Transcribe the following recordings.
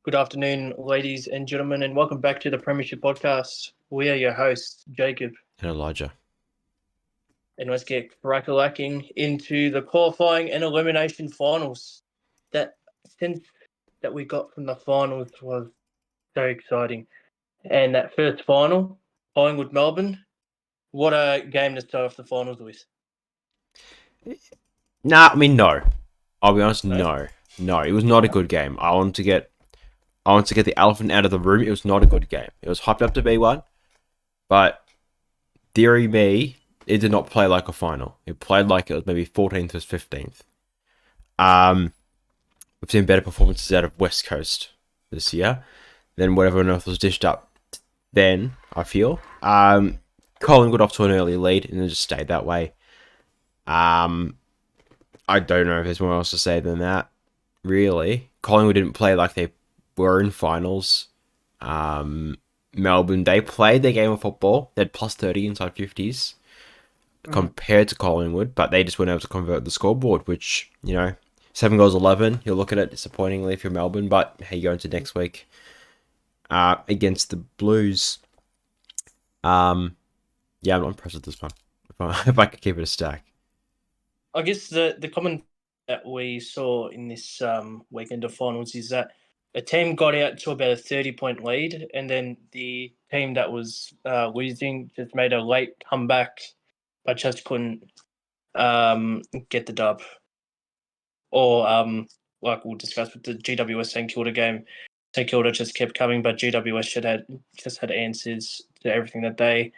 Good afternoon, ladies and gentlemen, and welcome back to the Premiership Podcast. We are your hosts, Jacob, And Elijah. and let's get crack-a-lacking into the qualifying and elimination finals. That sense that we got from the finals was so exciting. And that first final, Collingwood-Melbourne, what a game to start off the finals with. No. I'll be honest, No? No, it was not a good game. I want to get the elephant out of the room. It was not a good game. It was hyped up to be one, but theory me, it did not play like a final. It played like it was maybe 14th versus 15th. We've seen better performances out of West Coast this year than what everyone else was dished up then, I feel. Colin got off to an early lead and then just stayed that way. I don't know if there's more else to say than that, really. Collingwood didn't play like they were in finals. Melbourne, they played their game of football. They had plus 30 inside 50s compared to Collingwood, but they just weren't able to convert the scoreboard, which, 7 goals 11. You'll look at it disappointingly if you're Melbourne, but hey, you go into next week against the Blues. I'm not impressed with this one. If I could keep it a stack. I guess the common that we saw in this weekend of finals is that a team got out to about a 30-point lead, and then the team that was losing just made a late comeback, but just couldn't get the dub. Or like we'll discuss with the GWS St Kilda game, St Kilda just kept coming, but GWS just had answers to everything that they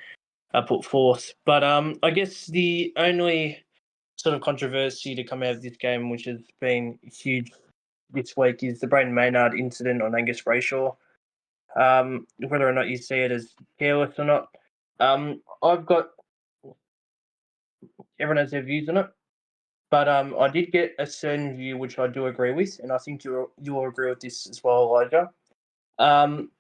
put forth. But I guess the only sort of controversy to come out of this game, which has been huge this week, is the Brayden Maynard incident on Angus Brayshaw. Whether or not you see it as careless or not, I've got everyone has their views on it, but I did get a certain view which I do agree with, and I think you'll agree with this as well, Elijah. Um,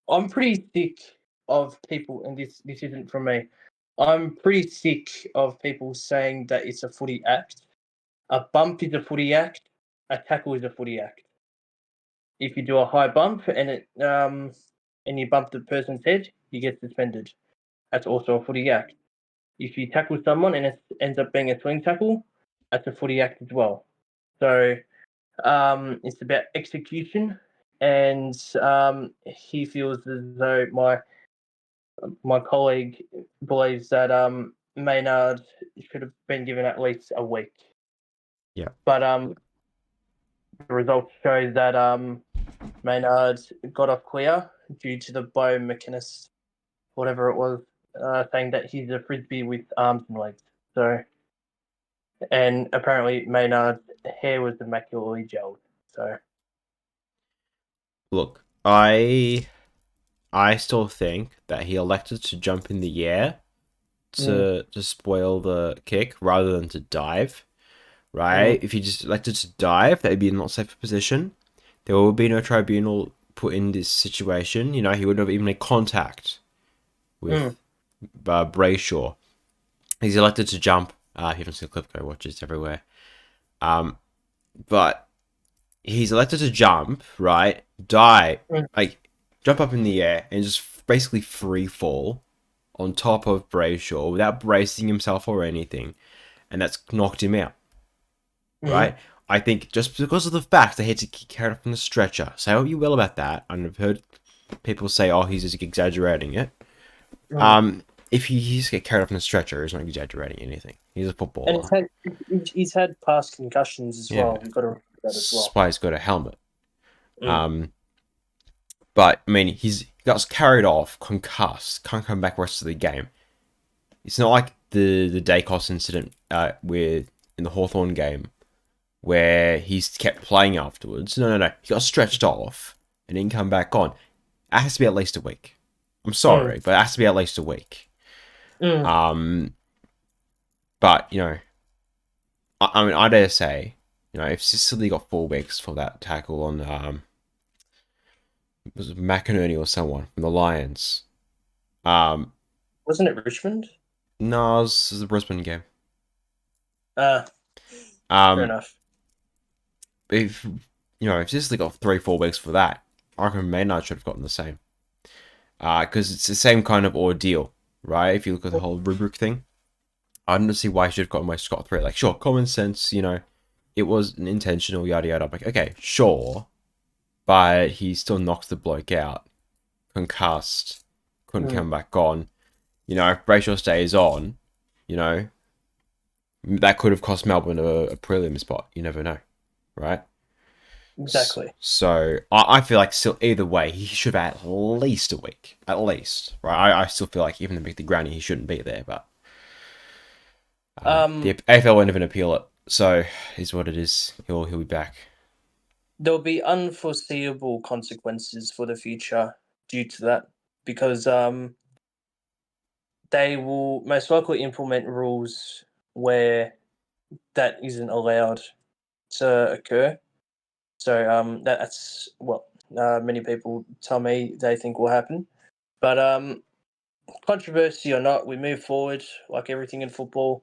I'm pretty sick of people, and this isn't from me. I'm pretty sick of people saying that it's a footy act. A bump is a footy act. A tackle is a footy act. If you do a high bump and you bump the person's head, you get suspended. That's also a footy act. If you tackle someone and it ends up being a swing tackle, that's a footy act as well. So it's about execution, and he feels as though my colleague believes that Maynard should have been given at least a week. Yeah. But the results show that Maynard got off clear due to the biomechanist, whatever it was, saying that he's a frisbee with arms and legs. So, and apparently Maynard's hair was immaculately gelled. So, Look, I still think that he elected to jump in the air to spoil the kick rather than to dive. Right? If he just elected to dive, that would be a not safe position. There will be no tribunal put in this situation. He wouldn't have even made contact with Brayshaw. He's elected to jump. If you don't see the clip, go watch it everywhere. But he's elected to jump, right? Dive, jump up in the air and just basically free fall on top of Brayshaw without bracing himself or anything, and that's knocked him out. Right? I think just because of the fact they had to carry it from the stretcher. Say what you will about that, and I've heard people say, "Oh, he's just exaggerating it." If he just get carried off in the stretcher, he's not exaggerating anything. He's a footballer, and he's had past concussions as well. We've got to remember that as well. That's why he's got a helmet. But I mean, he got carried off, concussed, can't come back rest of the game. It's not like the Dacos incident with in the Hawthorn game, where he's kept playing afterwards. No. He got stretched off and didn't come back on. It has to be at least a week. I'm sorry, but it has to be at least a week. But, I mean, I dare say, if Sicily got 4 weeks for that tackle on, was it McInerney or someone from the Lions? Wasn't it Richmond? No, it was the Brisbane game. Fair enough. If if this got 3-4 weeks for that, I reckon Maynard should have gotten the same. Because it's the same kind of ordeal, right? If you look at the whole rubric thing, I don't see why he should have gotten away scot-free. Like, sure, common sense, it was an intentional, yada yada. I'm like, okay, sure, but he still knocks the bloke out, concussed, couldn't come back on. If Brayshaw stays on, that could have cost Melbourne a prelim spot. You never know, right? Exactly. So I feel like still either way he should have at least a week, at least, right? I still feel like even to make the granny he shouldn't be there, but the AFL won't even appeal it, so is what it is. He'll be back. There'll be unforeseeable consequences for the future due to that, because they will most likely implement rules where that isn't allowed to occur. So that's what many people tell me they think will happen. But controversy or not, we move forward like everything in football.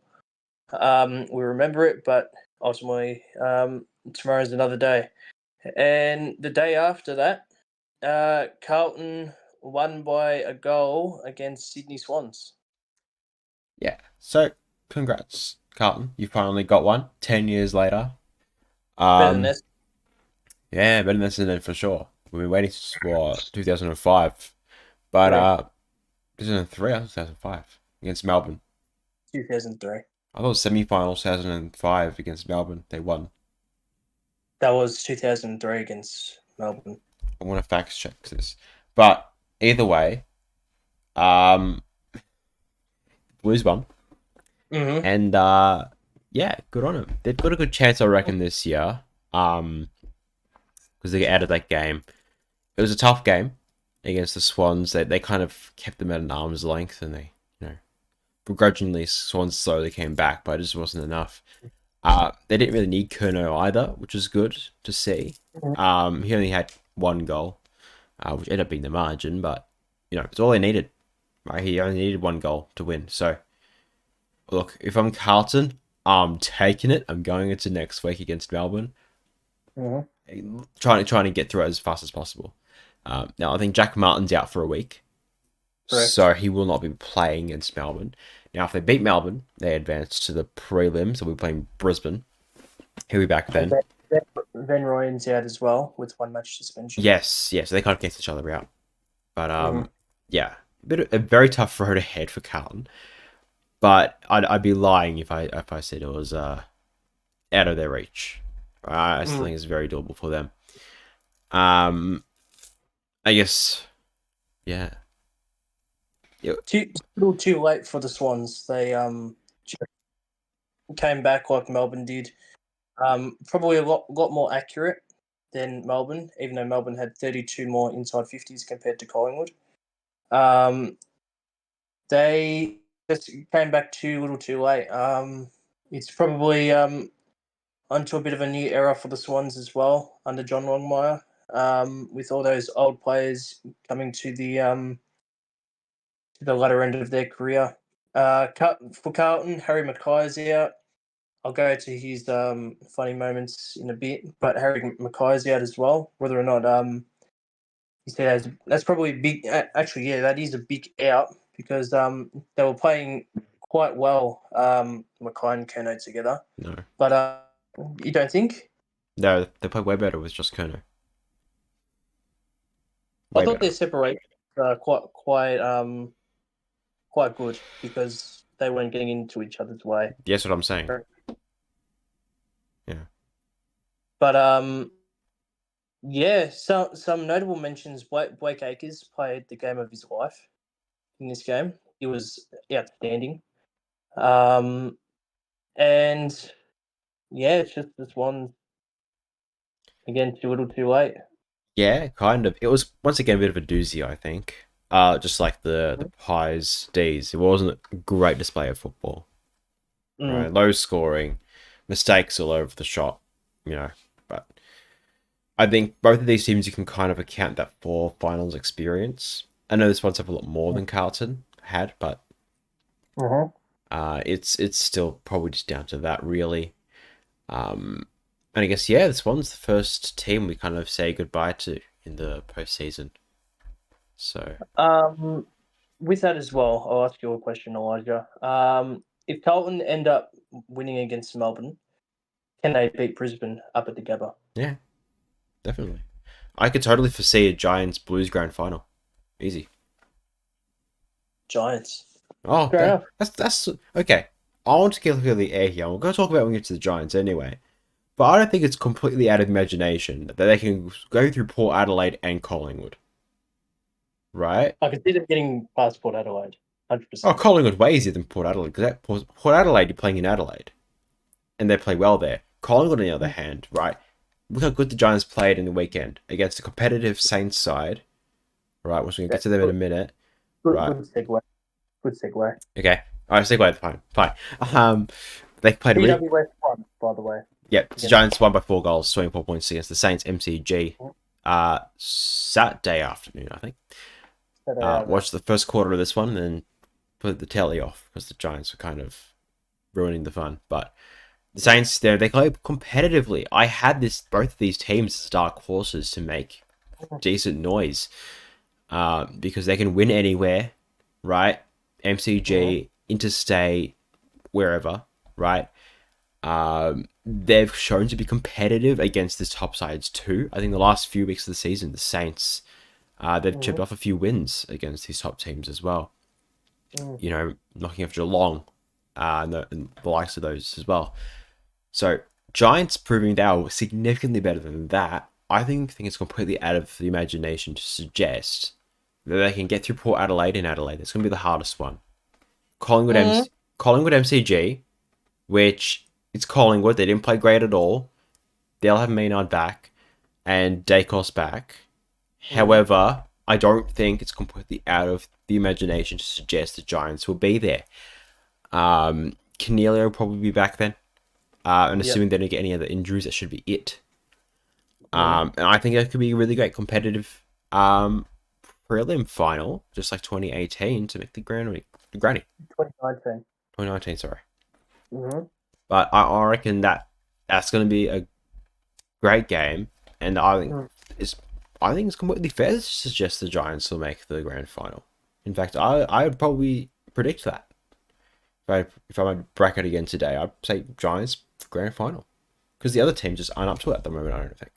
We remember it, but ultimately tomorrow's another day. And the day after that, Carlton won by a goal against Sydney Swans. Yeah. So congrats, Carlton. You finally got one 10 years later. Better than this. Yeah, better than Essendon for sure. We've been waiting since 2005, but 2003, I was 2005 against Melbourne. 2003. I thought it was semi-finals 2005 against Melbourne. They won. That was 2003 against Melbourne. I want to fact check this, but either way, Blues won, and yeah, good on them. They've got a good chance, I reckon, this year. Because they added that game. It was a tough game against the Swans. They kind of kept them at an arm's length, and they, begrudgingly, Swans slowly came back, but it just wasn't enough. They didn't really need Curnow either, which was good to see. He only had one goal, which ended up being the margin, but, it's all he needed. Right? He only needed one goal to win. So, look, if I'm Carlton, I'm taking it. I'm going into next week against Melbourne. Trying to get through it as fast as possible. Now, I think Jack Martin's out for a week. Correct. So he will not be playing against Melbourne. Now, if they beat Melbourne, they advance to the prelims. So we're playing Brisbane. He'll be back then. Van Rooyen's out as well with one match suspension. Yes. So they kind of cancel each other out. But yeah, a very tough road ahead for Carlton. But I'd be lying if I said it was out of their reach. I still think it's very doable for them. I guess, yeah. Little too late for the Swans. They came back like Melbourne did. Probably a lot more accurate than Melbourne, even though Melbourne had 32 more inside 50s compared to Collingwood. They just came back too little too late. It's probably onto a bit of a new era for the Swans as well under John Longmire, with all those old players coming to the latter end of their career. For Carlton, Harry Mackay's out. I'll go to his funny moments in a bit, but Harry Mackay's out as well. Whether or not he said that's probably big. Actually, yeah, that is a big out because they were playing quite well, Mackay and Curnow together. No, but you don't think? No, they played way better with just Curnow. I thought their separation quite good because they weren't getting into each other's way. Yes, what I'm saying. Yeah. But yeah, some notable mentions. Blake Acres played the game of his life in this game. He was outstanding. And yeah, it's just this one again too little too late. Yeah, kind of. It was once again a bit of a doozy, I think. Just like the Pies D's. It wasn't a great display of football. Right? Low scoring, mistakes all over the shot, But I think both of these teams you can kind of account that for finals experience. I know this one's have a lot more than Carlton had, but it's still probably just down to that really. And I guess, yeah, this one's the first team we kind of say goodbye to in the postseason. So, With that as well, I'll ask you a question, Elijah. If Carlton end up winning against Melbourne, can they beat Brisbane up at the Gabba? yeah, definitely. I could totally foresee a Giants Blues grand final. Easy. Giants. Oh, Fair enough. that's okay. I want to get the air here. We're going to talk about when we get to the Giants anyway. But I don't think it's completely out of imagination that they can go through Port Adelaide and Collingwood. Right? I could see them getting past Port Adelaide, 100%. Oh, Collingwood way easier than Port Adelaide because Port Adelaide, you're playing in Adelaide, and they play well there. Collingwood, on the other hand, right? Look how good the Giants played in the weekend against a competitive Saints side. Right, which we're going to get to them in a minute. Right. Good segue. Good segue. Okay. All right, segue. Fine. They played. GWS won, by the way. Yep. The Giants won by 4 goals, 24 points against the Saints MCG. Saturday afternoon, I think. Watched the first quarter of this one, and then put the telly off because the Giants were kind of ruining the fun. But the Saints, they play competitively. I had both of these teams as dark horses to make decent noise, because they can win anywhere, right? MCG, interstate, wherever, right? They've shown to be competitive against the top sides too. I think the last few weeks of the season, the Saints, they've chipped off a few wins against these top teams as well. You know, knocking off Geelong, and the likes of those as well. So Giants proving they are significantly better than that. I think it's completely out of the imagination to suggest that they can get through Port Adelaide in Adelaide. It's going to be the hardest one. Collingwood MCG, which it's Collingwood. They didn't play great at all. They'll have Maynard back and Dacos back. However, I don't think it's completely out of the imagination to suggest the Giants will be there. Canelio will probably be back then. And assuming they don't get any other injuries, that should be it. And I think it could be a really great competitive prelim final, just like 2018, to make the granny. 2019. 2019, sorry. But I reckon that's going to be a great game, and I think it's completely fair to suggest the Giants will make the grand final. In fact, I would probably predict that. If I might bracket again today, I'd say Giants grand final, because the other teams just aren't up to it at the moment. I don't think.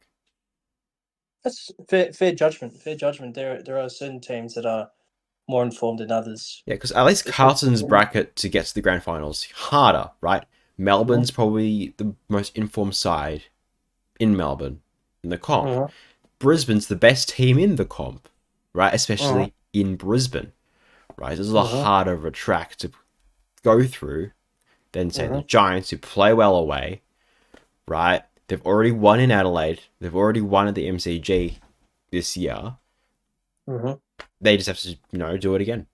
That's fair judgment. Fair judgment. There are certain teams that are more informed than others. Yeah, because at least Carlton's bracket to get to the grand finals harder, right? Melbourne's probably the most informed side in Melbourne in the comp. Brisbane's the best team in the comp, right? Especially in Brisbane, right? This is a harder of a track to go through than, say, the Giants, who play well away, right? They've already won in Adelaide. They've already won at the MCG this year. They just have to, do it again,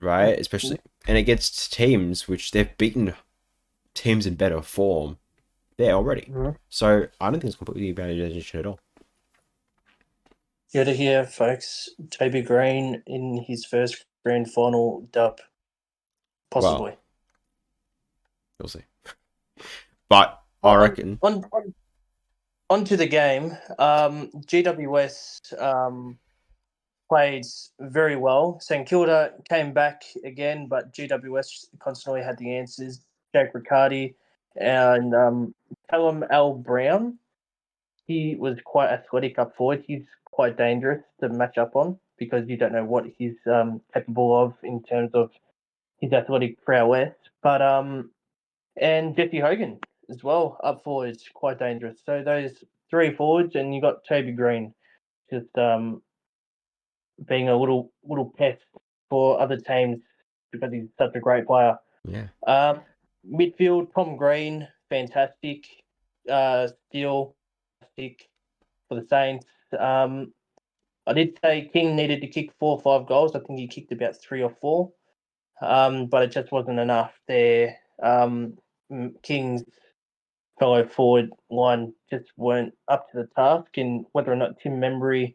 right? Especially, and it gets teams which they've beaten teams in better form there already. So I don't think it's completely a bad addition at all. You heard it here, folks. Toby Green in his first grand final dub. Possibly. Well, we'll see. But I reckon... On to the game. GWS played very well. St Kilda came back again, but GWS constantly had the answers. Jake Riccardi and Callum L. Brown. He was quite athletic up forward. He's quite dangerous to match up on because you don't know what he's capable of in terms of his athletic prowess. But and Jesse Hogan as well up forwards, quite dangerous. So those 3 forwards, and you got Toby Green just being a little pest for other teams because he's such a great player. Yeah. Midfield, Tom Green, fantastic. Still fantastic for the Saints. I did say King needed to kick 4 or 5 goals. I think he kicked about 3 or 4. But it just wasn't enough there. King's fellow forward line just weren't up to the task, and whether or not Tim Membry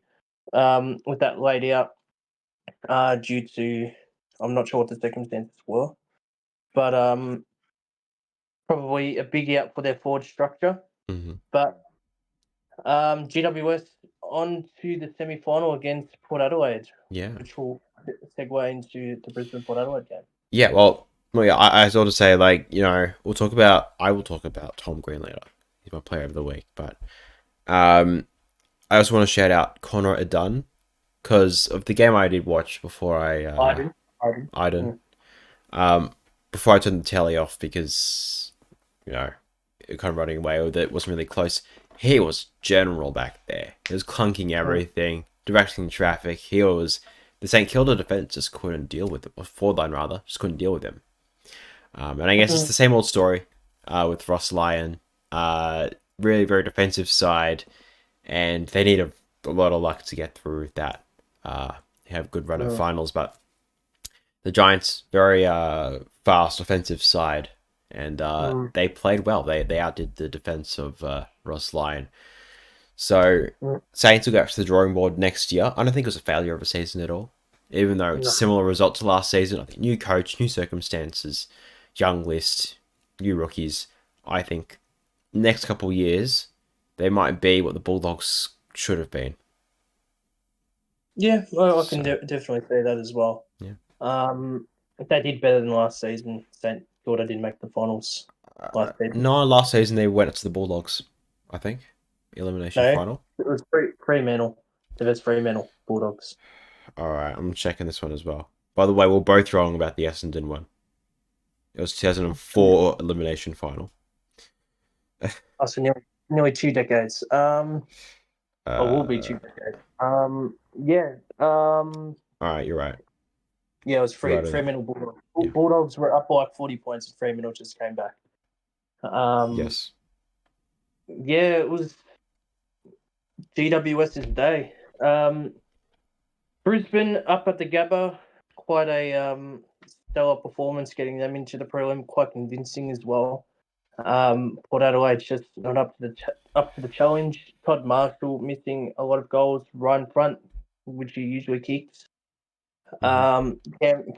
with that laid out due to, I'm not sure what the circumstances were, but probably a big out for their forward structure. Mm-hmm. But GWS on to the semi-final against Port Adelaide, Yeah. which will segue into the Brisbane Port Adelaide game. Yeah, well, yeah, I sort of say, like, I will talk about Tom Green later. He's my player of the week. But I also want to shout out Connor Adun because of the game I did watch before Iden. Iden. Before I turned the telly off because, it kind of running away with it, wasn't really close. He was general back there. He was clunking everything, directing traffic. The St Kilda defense just couldn't deal with it, or forward line rather, just couldn't deal with him. And I guess it's the same old story with Ross Lyon. Really very defensive side, and they need a lot of luck to get through that. Have a good run at finals, but the Giants very fast offensive side, and they played well. They outdid the defense of Ross Lyon. So Saints will go back to the drawing board next year. I don't think it was a failure of a season at all, even though it's a similar result to last season. I think new coach, new circumstances, young list, new rookies. I think next couple of years they might be what the Bulldogs should have been. Yeah, well, I can definitely say that as well. Yeah. They did better than last season. St Kilda didn't make the finals last season. No, last season they went up to the Bulldogs, I think. Elimination final. It was Fremantle. It was Fremantle Bulldogs. Alright, I'm checking this one as well. By the way, we're both wrong about the Essendon one. It was 2004 elimination final. So nearly 2 decades. Or will be 2 decades. Yeah. Alright, you're right. Yeah, it was Fremantle Bulldogs. Yeah. Bulldogs were up by 40 points and Fremantle just came back. Yes. Yeah, it was GWS's day. Brisbane up at the Gabba, quite a stellar performance, getting them into the prelim, quite convincing as well. Port Adelaide's just not up to the challenge. Todd Marshall missing a lot of goals right in front, which he usually kicks. Cam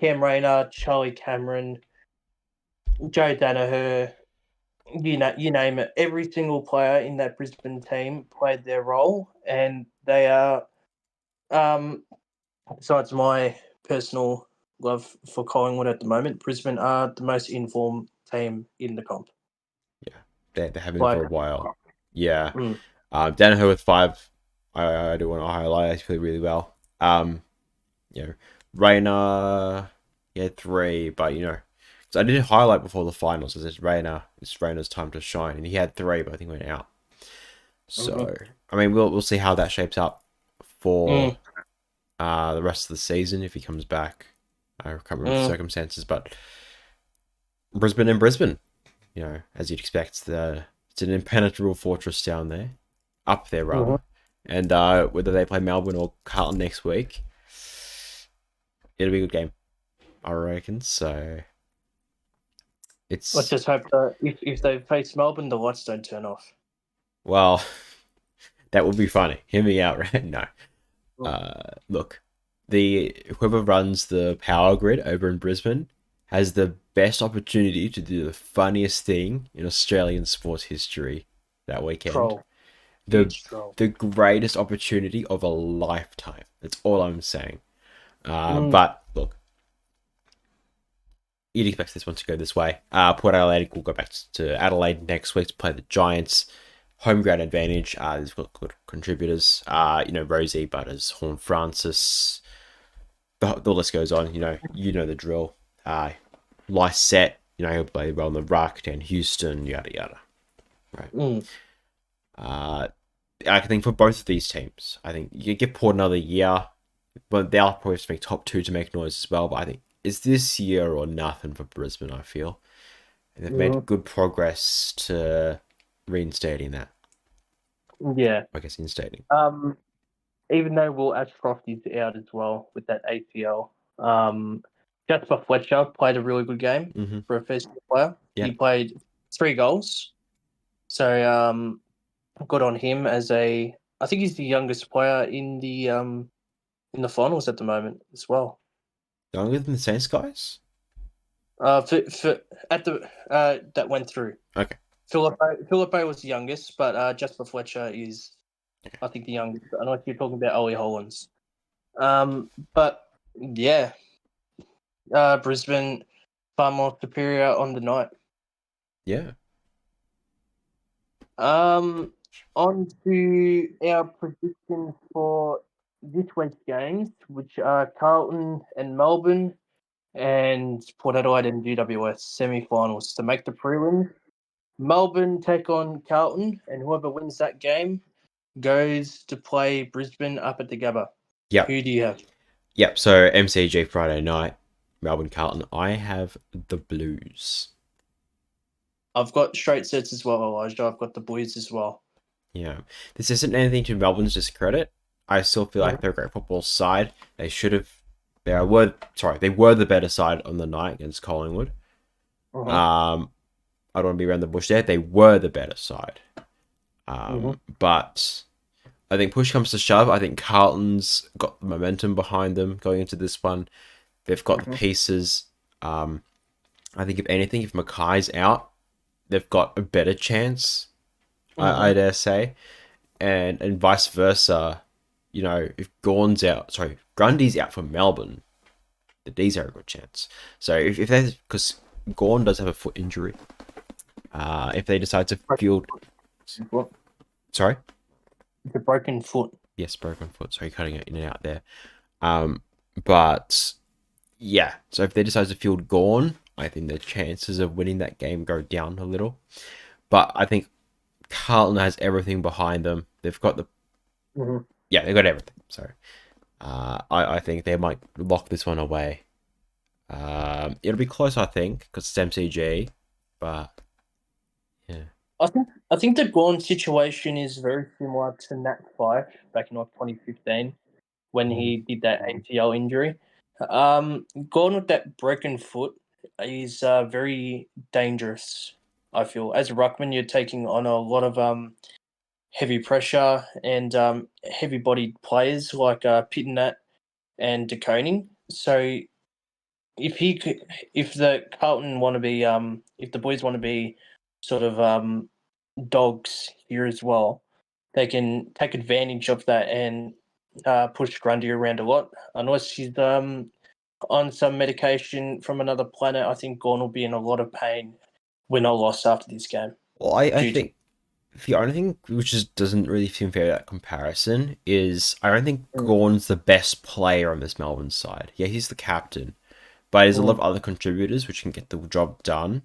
Rayner, Charlie Cameron, Joe Danaher, you name it. Every single player in that Brisbane team played their role, and they are, besides my personal love for Collingwood at the moment, Brisbane are the most informed team in the comp. Yeah, they have been for a while. Yeah. Danaher with 5, I do want to highlight. He's played really well. Rayner, he had 3, but so I did highlight before the finals. It's Rayner's time to shine, and he had 3, but I think went out. So I mean, we'll see how that shapes up for the rest of the season if he comes back. I can't remember the circumstances, but Brisbane, as you'd expect, it's an impenetrable fortress down there, up there rather. And whether they play Melbourne or Carlton next week, it'll be a good game, I reckon. So let's just hope that if they face Melbourne, the lights don't turn off. Well, that would be funny. Hear me out, right? No. Look, whoever runs the power grid over in Brisbane has the best opportunity to do the funniest thing in Australian sports history that weekend. Troll. The greatest opportunity of a lifetime. That's all I'm saying. But look, you'd expect this one to go this way. Port Adelaide will go back to Adelaide next week to play the Giants. Home ground advantage. There's got good contributors. Rosie Butters, Horn Francis. The list goes on. You know the drill. Lysette, he'll play well in the ruck. Dan Houston, yada yada. Right. I think for both of these teams, I think you give Port another year, but they'll probably have to make top 2 to make noise as well. But I think it's this year or nothing for Brisbane, I feel. And they've made good progress to reinstating that. Yeah. I guess instating. Even though Will Ashcroft is out as well with that ACL, Jasper Fletcher played a really good game for a first-year player. Yeah. He played 3 goals. So good on him I think he's the youngest player in the finals at the moment as well. Younger than the Saints guys? That went through. Okay. Philippe was the youngest, but Jasper Fletcher is, I think, the youngest. I know you're talking about Ollie Hollands. But yeah, Brisbane far more superior on the night. Yeah. On to our predictions for this week's games, which are Carlton and Melbourne, and Port Adelaide and GWS semi-finals to make the prelims. Melbourne take on Carlton, and whoever wins that game goes to play Brisbane up at the Gabba. Yep. Who do you have? Yep. So MCG Friday night, Melbourne Carlton. I have the Blues. I've got straight sets as well, Elijah. I've got the Blues as well. Yeah. This isn't anything to Melbourne's discredit. I still feel like they're a great football side. They should have. They were the better side on the night against Collingwood. I don't want to be around the bush there. They were the better side. But I think push comes to shove. I think Carlton's got the momentum behind them going into this one. They've got the pieces. I think if anything, if Mackay's out, they've got a better chance. I dare say, and vice versa. You know, if Grundy's out for Melbourne, the D's are a good chance. So if they, because Gawn does have a foot injury, if they decide to field, sorry, it's a broken foot. Yes, broken foot. Sorry, cutting it in and out there. But yeah, so if they decide to field Gawn, I think the chances of winning that game go down a little. But I think Carlton has everything behind them. They've got the they've got everything. So I think they might lock this one away. It'll be close, I think, because it's MCG. But yeah, I think the Gawn situation is very similar to Nat 5 back in 2015 when he did that ACL injury. Gawn with that broken foot is very dangerous. I feel as a ruckman, you're taking on a lot of heavy pressure and heavy-bodied players like Pittenat and De Koning. So if the Carlton want to be, if the boys want to be sort of dogs here as well, they can take advantage of that and push Grundy around a lot. Unless she's on some medication from another planet, I think Gawn will be in a lot of pain, win or loss after this game. Well, I think the only thing which doesn't really seem fair that comparison is I don't think Gawn's the best player on this Melbourne side. Yeah, he's the captain, but there's a lot of other contributors which can get the job done.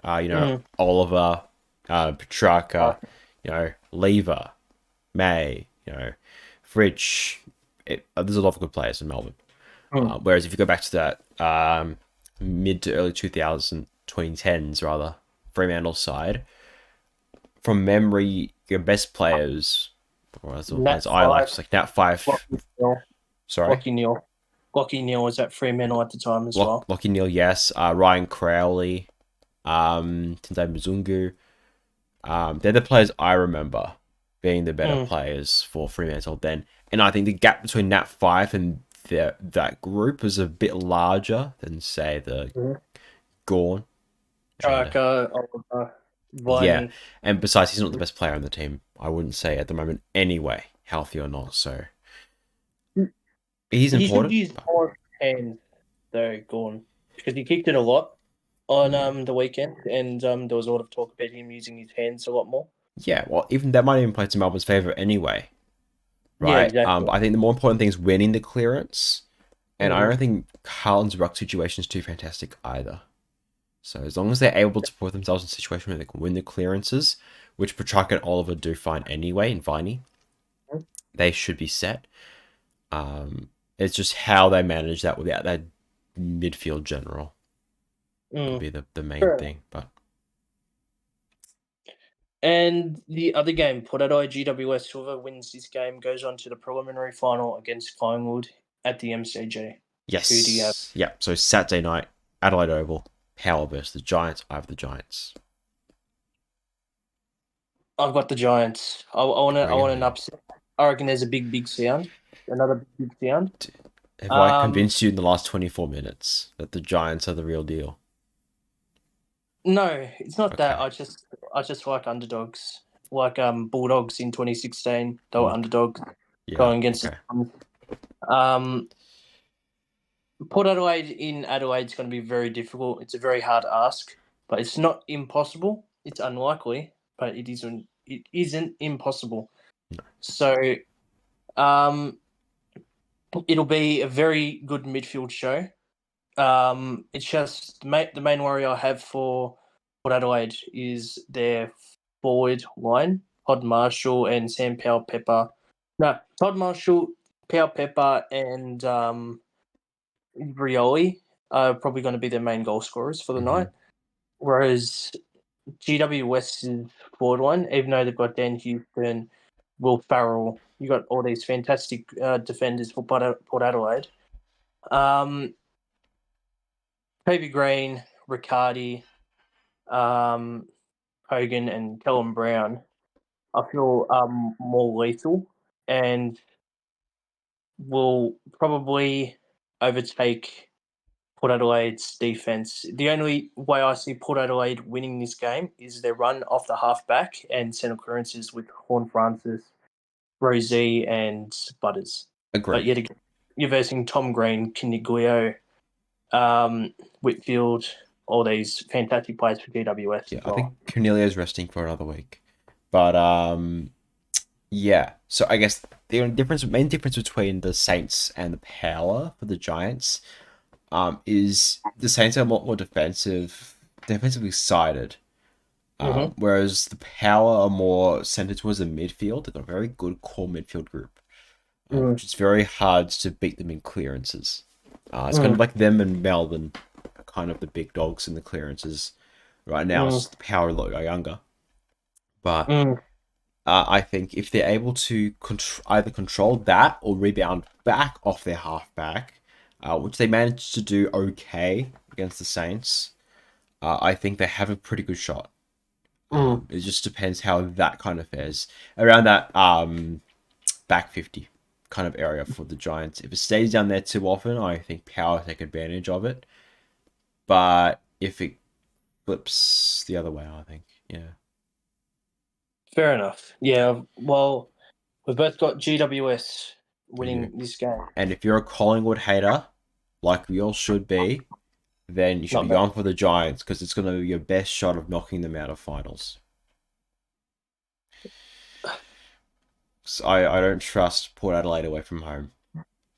Oliver, Petrarca, Lever, May, Fridge. There's a lot of good players in Melbourne. Whereas if you go back to that mid to early 2010s rather, Fremantle side, from memory, your best players, I like Nat 5. Sorry? Lockie Neal was at Fremantle at the time as well. Lockie Neal, yes. Ryan Crowley, Tendai Mzungu. They're the players I remember being the better players for Fremantle then. And I think the gap between Nat 5 and that group is a bit larger than, say, the Gawn. Yeah, and besides, he's not the best player on the team, I wouldn't say at the moment anyway, healthy or not, so he's important. He should use more hands, though, Gawn, because he kicked it a lot on the weekend, and there was a lot of talk about him using his hands a lot more. Yeah, well, even that might even play to Melbourne's favour anyway, right? Yeah, exactly. But I think the more important thing is winning the clearance, and I don't think Carlton's ruck situation is too fantastic either. So as long as they're able to put themselves in a situation where they can win the clearances, which Petrarca and Oliver do fine anyway, and Viney, they should be set. It's just how they manage that without that midfield general would be the main thing. But and the other game, Port Adelaide GWS, whoever wins this game goes on to the preliminary final against Collingwood at the MCG. Yes. Who do you have? Yeah, so Saturday night, Adelaide Oval. Power versus the Giants. I have the Giants. I've got the Giants. I want an upset. I reckon there's a big sound. Another big sound. Have I convinced you in the last 24 minutes that the Giants are the real deal? No, it's not that. Okay. I just like underdogs. Like Bulldogs in 2016, they were Mm. underdogs Yeah. going against Okay. the Suns. Port Adelaide in Adelaide is going to be very difficult. It's a very hard ask, but it's not impossible. It's unlikely, but it isn't. It isn't impossible. No. So, it'll be a very good midfield show. It's just the main worry I have for Port Adelaide is their forward line, Todd Marshall and Sam Powell Pepper. No, Todd Marshall, Powell Pepper, and Rioli are probably going to be their main goal scorers for the night. Whereas GWS's forward line, even though they've got Dan Houston, Will Farrell, you got all these fantastic defenders for Port Adelaide. Toby Green, Riccardi, Hogan, and Callum Brown, I feel more lethal and will probably overtake Port Adelaide's defence. The only way I see Port Adelaide winning this game is their run off the half-back and centre clearances with Horn Francis, Rosie, and Butters. Agree. But yet again, you're versing Tom Green, Caniglio, Whitfield, all these fantastic players for GWS Yeah, as I well. think Cornelia's resting for another week. But yeah. So I guess the main difference between the Saints and the Power for the Giants, is the Saints are a lot more defensively sided. Whereas the Power are more centered towards the midfield. They've got a very good core midfield group, which is very hard to beat them in clearances. It's kind of like them and Melbourne, are kind of the big dogs in the clearances right now. It's just the Power a lot younger. But I think if they're able to either control that or rebound back off their halfback, which they managed to do okay against the Saints, I think they have a pretty good shot. It just depends how that kind of fares around that back 50 kind of area for the Giants. If it stays down there too often, I think Power take advantage of it. But if it flips the other way, I think, yeah. Fair enough. Yeah, well, we've both got GWS winning this game. And if you're a Collingwood hater, like we all should be, then you should Not be bad. going for the Giants because it's going to be your best shot of knocking them out of finals. So I don't trust Port Adelaide away from home.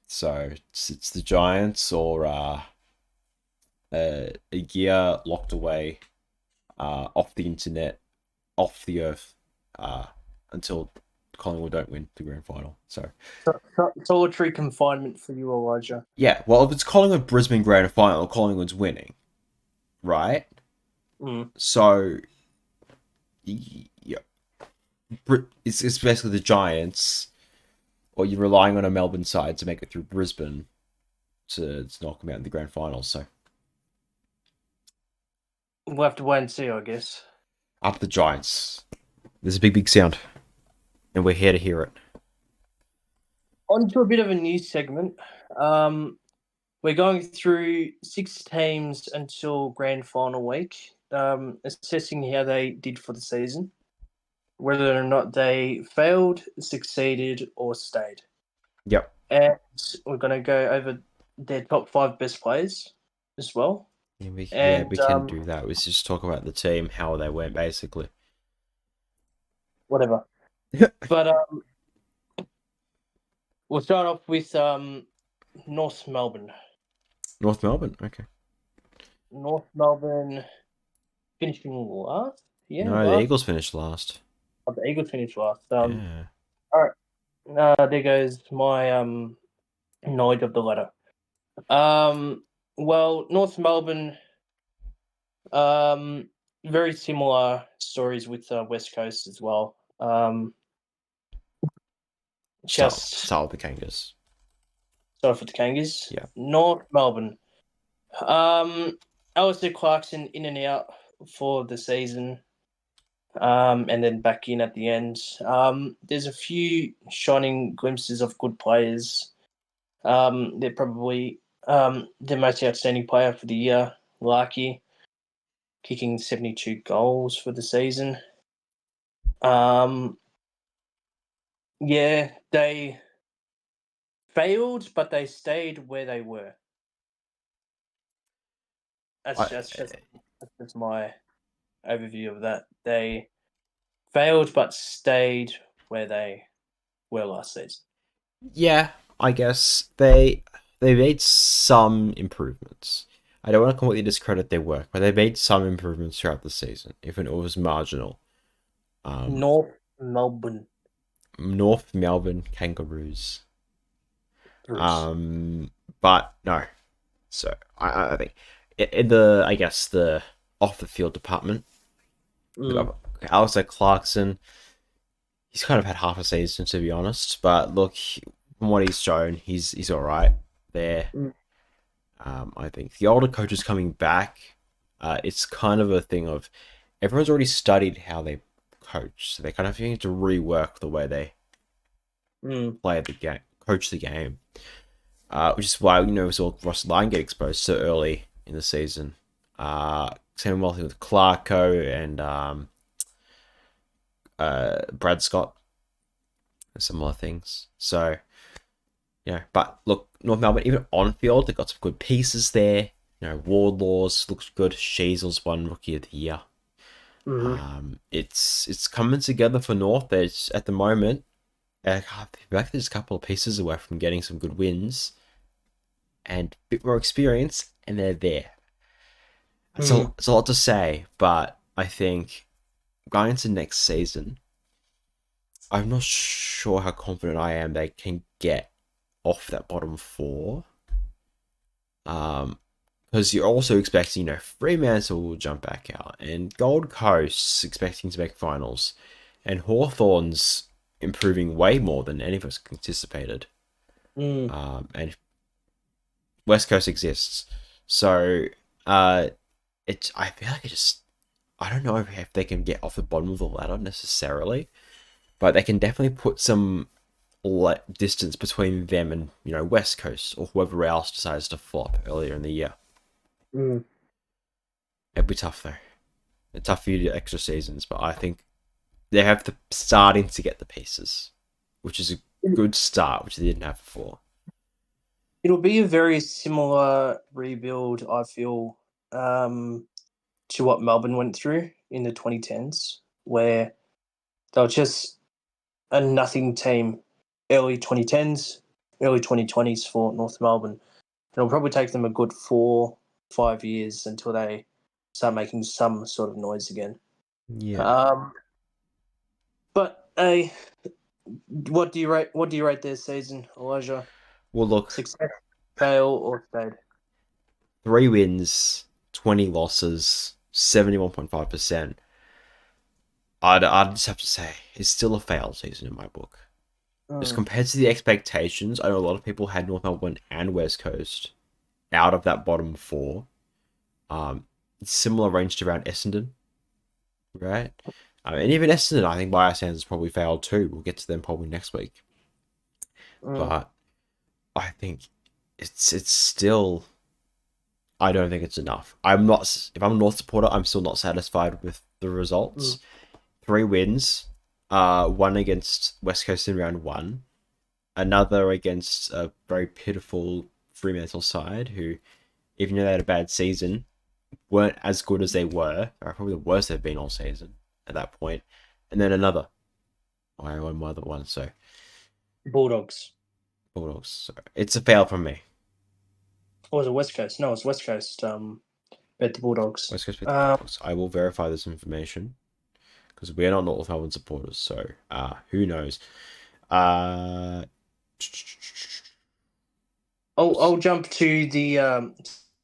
So it's the Giants or a year locked away off the internet, off the earth, until Collingwood don't win the grand final. So Solitary confinement for you, Elijah. yeah, well, if it's Collingwood Brisbane grand final, Collingwood's winning, right? So yeah, it's basically the Giants, or you're relying on a Melbourne side to make it through Brisbane to knock them out in the grand final. So We'll have to wait and see, I guess. up the Giants. There's a big sound, and we're here to hear it. On to a bit of a news segment. We're going through 6 teams until grand final week, assessing how they did for the season, whether or not they failed, succeeded, or stayed. Yep. And we're going to go over their top 5 best players as well. Yeah, we can do that. We just talk about the team, how they went, basically. Whatever. But we'll start off with North Melbourne. North Melbourne, okay. North Melbourne finishing last? Yeah, no, last. the Eagles finished last. Oh, the Eagles finished last. Yeah. All right. There goes my knowledge of the ladder. Well, North Melbourne, very similar stories with West Coast as well. Start with the Kangas. Start for the Kangas. Yeah. North Melbourne. Alistair Clarkson in and out for the season, and then back in at the end. There's a few shining glimpses of good players. They're probably the most outstanding player for the year, Larky. kicking 72 goals for the season. Yeah, they failed, but they stayed where they were. That's just my overview of that. They failed, but stayed where they were last season. Yeah, I guess they made some improvements. I don't want to completely discredit their work, but they made some improvements throughout the season, even if it was marginal. North Melbourne. North Melbourne Kangaroos. Bruce. But no. So I think in the off the field department, Alistair Clarkson, he's kind of had half a season to be honest. But look, from what he's shown, he's all right there. I think the older coaches coming back, it's kind of a thing of everyone's already studied how they coach, so they kind of need to rework the way they play the game, coach the game. Which is why we saw Ross Lyon get exposed so early in the season. Same with Clarko and Brad Scott, and similar things. So yeah, but look, North Melbourne, even on field, they've got some good pieces there. Wardlaws looks good. Sheasel's won Rookie of the Year. It's coming together for North. There's at the moment, I feel like there's a couple of pieces away from getting some good wins and a bit more experience, and they're there. It's a lot to say, but I think going into next season, I'm not sure how confident I am they can get off that bottom four. Because you're also expecting, Fremantle will jump back out, and Gold Coast's expecting to make finals, and Hawthorn's improving way more than any of us anticipated. And West Coast exists, so I feel like I don't know if they can get off the bottom of the ladder necessarily, but they can definitely put some distance between them and West Coast or whoever else decides to flop earlier in the year. It'd be tough though. A tough few extra seasons, but I think they have starting to get the pieces, which is a good start, which they didn't have before. It'll be a very similar rebuild, I feel, to what Melbourne went through in the 2010s, where they were just a nothing team. Early 2010s, early 2020s for North Melbourne. It'll probably take them a good 4-5 years until they start making some sort of noise again. Yeah. But what do you rate their season, Elijah? Well, look, Success, fail, or stayed? 3 wins, 20 losses, 71.5%. I'd just have to say it's still a failed season in my book. Just compared to the expectations, I know a lot of people had North Melbourne and West Coast out of that bottom four. Similar range to around Essendon, right? And even Essendon, I think by our standards, probably failed too. We'll get to them probably next week. But I think it's still. I don't think it's enough. I'm not. If I'm a North supporter, I'm still not satisfied with the results. 3 wins. One against West Coast in round 1. Another against a very pitiful Fremantle side who, even though they had a bad season, weren't as good as they were. Or probably the worst they've been all season at that point. And then another. I won my other one, so. Bulldogs. So it's a fail from me. Or was it West Coast? No, it was West Coast. Bet the Bulldogs. West Coast bet the Bulldogs. I will verify this information because we are not North Melbourne supporters, so who knows? I'll jump to the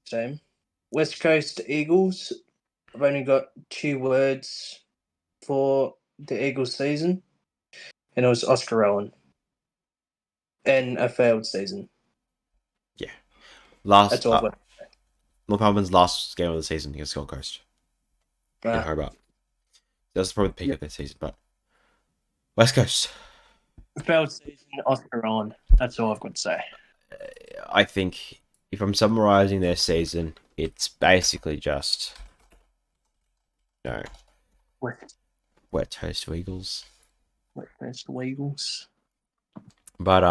same West Coast Eagles. I've only got 2 words for the Eagles season, and it was Oscar Owen. And a failed season. Yeah. That's all I've got. North Melbourne's last game of the season against Gold Coast. In Hobart. That's probably the peak of their season, but West Coast. Failed season, Oscar Owen. That's all I've got to say. I think if I'm summarising their season, it's basically just No. West Wet Toast Eagles. Coast Eagles. But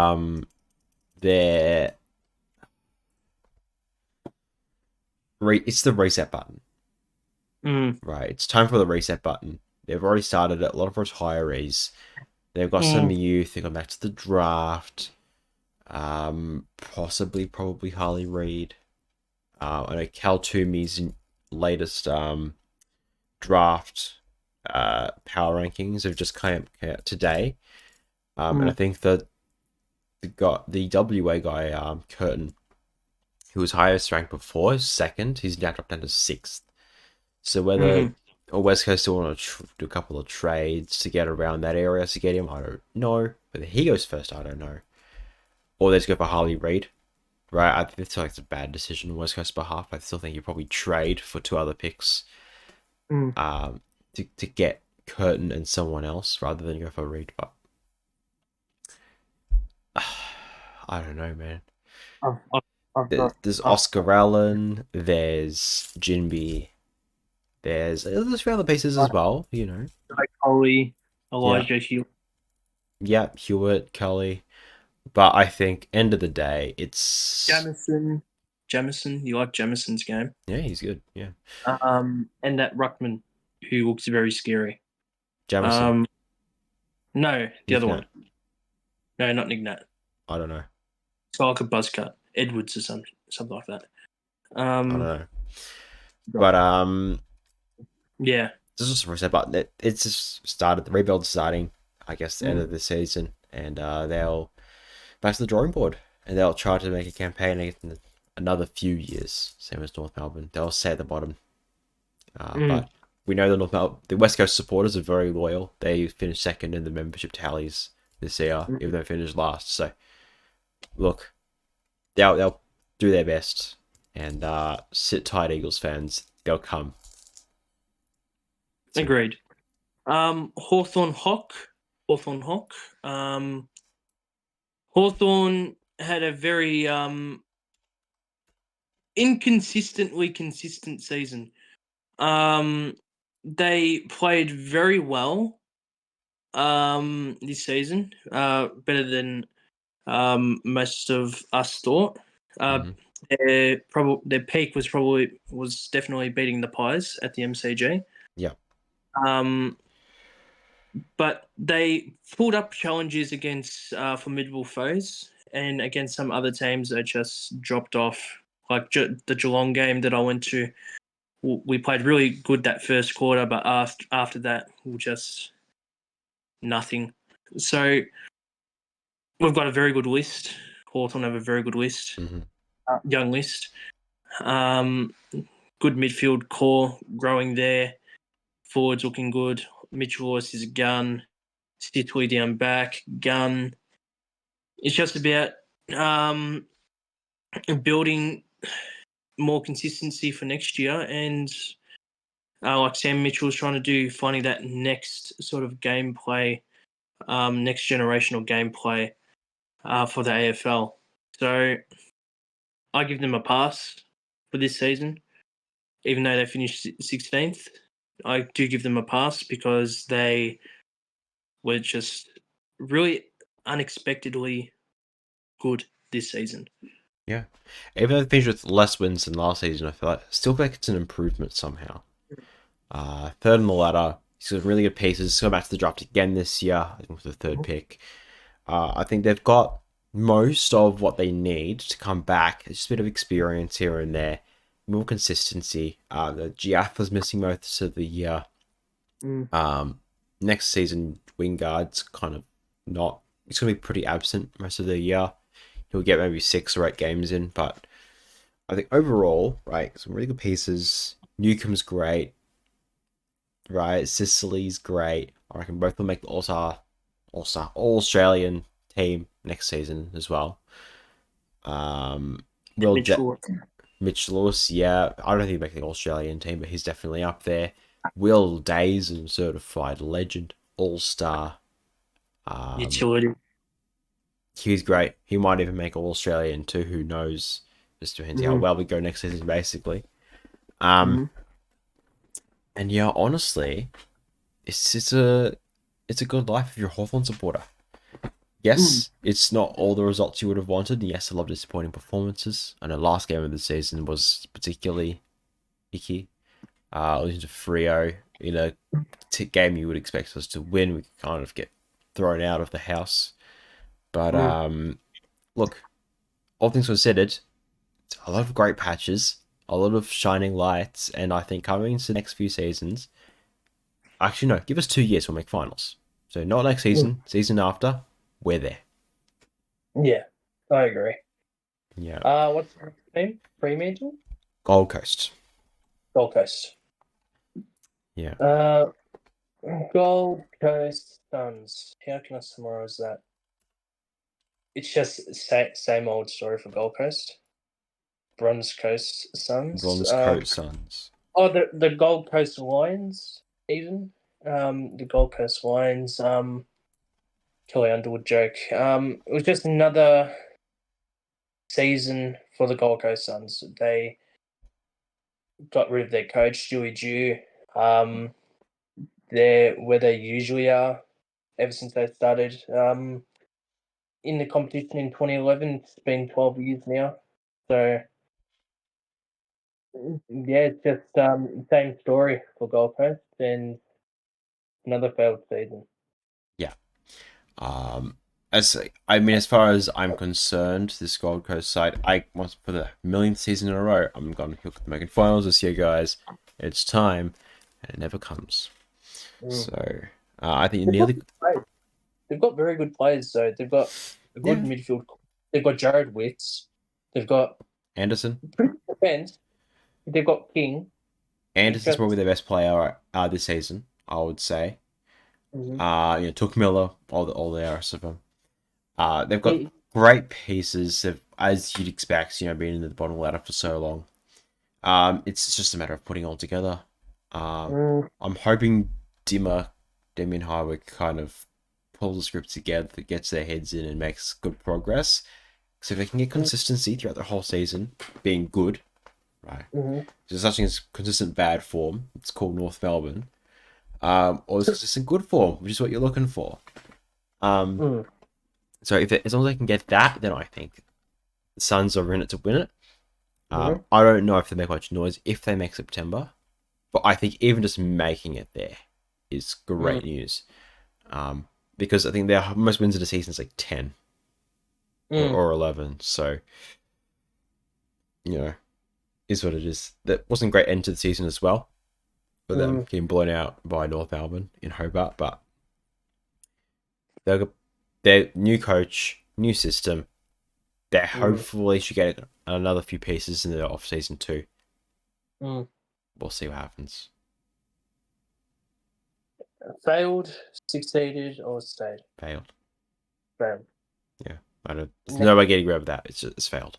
they're it's the reset button. Right. It's time for the reset button. They've already started it. A lot of retirees. They've got some youth. They've gone back to the draft. Probably Harley Reid. I know Cal Toomey's latest draft power rankings have just come out today. And I think that the WA guy, Curtin, who was highest ranked before, is second. He's now dropped down to sixth. So whether or West Coast still want to do a couple of trades to get around that area to get him, I don't know. Whether he goes first, I don't know. Or let's go for Harley Reid. Right, I feel like it's a bad decision on West Coast's behalf. I still think you probably trade for 2 other picks to get Curtin and someone else rather than go for Reid. But I don't know, man. There's Oscar Allen, there's Jinby, there's a few other pieces as well, you know. Like Coley, Elijah, Hewitt. Yeah, Hewitt, Kelly. But I think, end of the day, it's... Jamison, you like Jamison's game? Yeah, he's good, yeah. And that Ruckman, who looks very scary. Jamison. No, the other Nick one. No, not Nick Nat. I don't know. It's like a buzz cut. Edwards or something like that. I don't know. But, yeah. This is a reset button. It's just started. The rebuild's starting, I guess, the end of the season. And they'll back to the drawing board. And they'll try to make a campaign in another few years. Same as North Melbourne. They'll stay at the bottom. But we know the West Coast supporters are very loyal. They finished second in the membership tallies this year, even though they finished last. So, look, they'll do their best. And sit tight, Eagles fans. They'll come. Agreed. Hawthorn Hawk. Hawthorn had a very inconsistently consistent season. They played very well this season, better than most of us thought. Their peak was definitely beating the Pies at the MCG. Yeah. But they pulled up challenges against formidable foes and against some other teams that just dropped off. Like the Geelong game that I went to, we played really good that first quarter, but after that, we were just nothing. So we've got a very good list. Hawthorn have a very good list, young list. Good midfield core growing there. Forwards looking good. Mitchell Lewis is a gun. Stithley down back, gun. It's just about building more consistency for next year, and like Sam Mitchell's trying to do, finding that next sort of gameplay, next generational gameplay for the AFL. So I give them a pass for this season, even though they finished 16th. I do give them a pass because they were just really unexpectedly good this season. Yeah. Even though they finished with less wins than last season, I still feel like it's an improvement somehow. Third on the ladder. He's got really good pieces. He's going back to the draft again this year, I think with the third pick. I think they've got most of what they need to come back. It's just a bit of experience here and there. More consistency. The Giath was missing most of the year. Next season, Wingard's kind of not. He's going to be pretty absent most of the year. He'll get maybe 6 or 8 games in, but I think overall, right, some really good pieces. Newcomb's great, right? Sicily's great. I reckon both will make the All-Australian team next season as well. Mitch Lewis, yeah. I don't think he'll make the Australian team, but he's definitely up there. Will Days, a certified legend, All-Star. Utility. He's great. He might even make All-Australian too. Who knows? Just depends how well we go next season, basically. And And yeah, honestly, it's a good life if you're a Hawthorn supporter. Yes, it's not all the results you would have wanted. Yes, a lot of disappointing performances. And the last game of the season was particularly icky. Losing to Freo in a game you would expect us to win, we kind of get thrown out of the house. But look, all things considered, a lot of great patches, a lot of shining lights, and I think coming into the next few seasons, actually no, give us 2 years, we'll make finals. So not next season, season after, we're there. Yeah, I agree. Yeah. What's the name? Fremantle? Gold Coast. Gold Coast. Yeah. Gold Coast Suns. How can I summarize that? It's just same old story for Gold Coast. Bronze Coast Suns. Bronze Coast Suns. The Gold Coast Lions, even. The Gold Coast Lions. Kelly Underwood joke. It was just another season for the Gold Coast Suns. They got rid of their coach, Stewie Dew. They're where they usually are ever since they started in the competition in 2011. It's been 12 years now. So, yeah, it's just same story for Gold Coast and another failed season. Yeah. As far as I'm concerned, this Gold Coast side, I want for the millionth season in a row, I'm going to hook the making finals this year, guys. It's time, and it never comes. So, I think they've got very good players, though. They've got a good midfield. They've got Jared Witts. They've got Anderson. Pretty defense. They've got King. Anderson's probably their best player this season, I would say. Took Miller, all the rest of them. They've got great pieces, as you'd expect, being in the bottom ladder for so long. It's just a matter of putting it all together. I'm hoping Damien Hardwick kind of pulls the script together, that gets their heads in and makes good progress. So if they can get consistency throughout the whole season, being good, right? There's such thing as consistent bad form. It's called North Melbourne. Or there's consistent good form, which is what you're looking for. So as long as they can get that, then I think the Suns are in it to win it. I don't know if they make much noise if they make September, but I think even just making it there is great news. Because I think their most wins of the season is like 10 or 11. So, is what it is. That wasn't a great end to the season as well, for them getting blown out by North Melbourne in Hobart. But their new coach, new system, they hopefully should get another few pieces in the off season too. We'll see what happens. Failed, succeeded, or stayed? Failed. Yeah. There's no way getting rid of that. It's failed.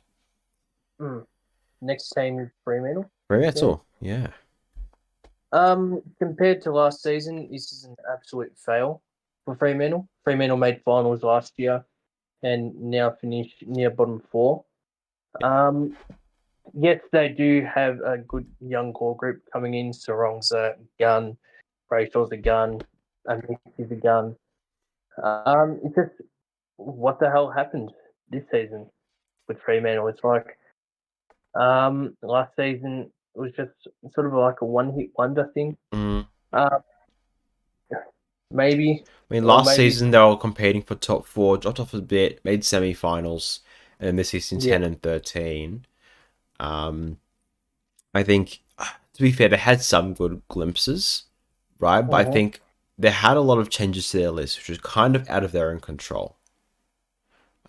Next team is Fremantle. Fremantle, yeah. Compared to last season, this is an absolute fail for Fremantle. Fremantle made finals last year and now finished near bottom 4. Yes, they do have a good young core group coming in. Sarong's a gun, Brayshaw's a gun, Amick is a gun. It's just, what the hell happened this season with Fremantle? It's like last season it was just sort of like a one-hit wonder thing. Maybe. Last season they were competing for top 4, dropped off a bit, made semi-finals, and then this season 10 and 13. I think, to be fair, they had some good glimpses, right? But I think they had a lot of changes to their list, which was kind of out of their own control.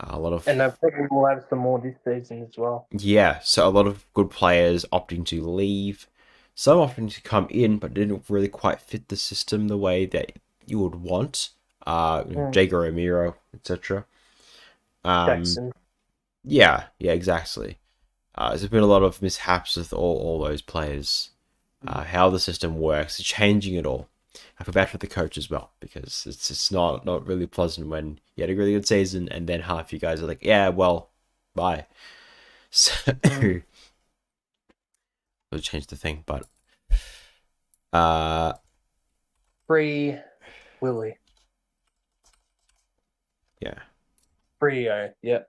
And they probably will have some more this season as well. Yeah, so a lot of good players opting to leave, some opting to come in, but didn't really quite fit the system the way that you would want. Jager O'Meara, etc. Jackson. Yeah, exactly. There's been a lot of mishaps with all those players. How the system works, changing it all. I feel bad for the coach as well, because it's just not really pleasant when you had a really good season and then half you guys are like, yeah, well, bye. So, we'll change the thing, but Free Willie. Yeah. Frio, yep.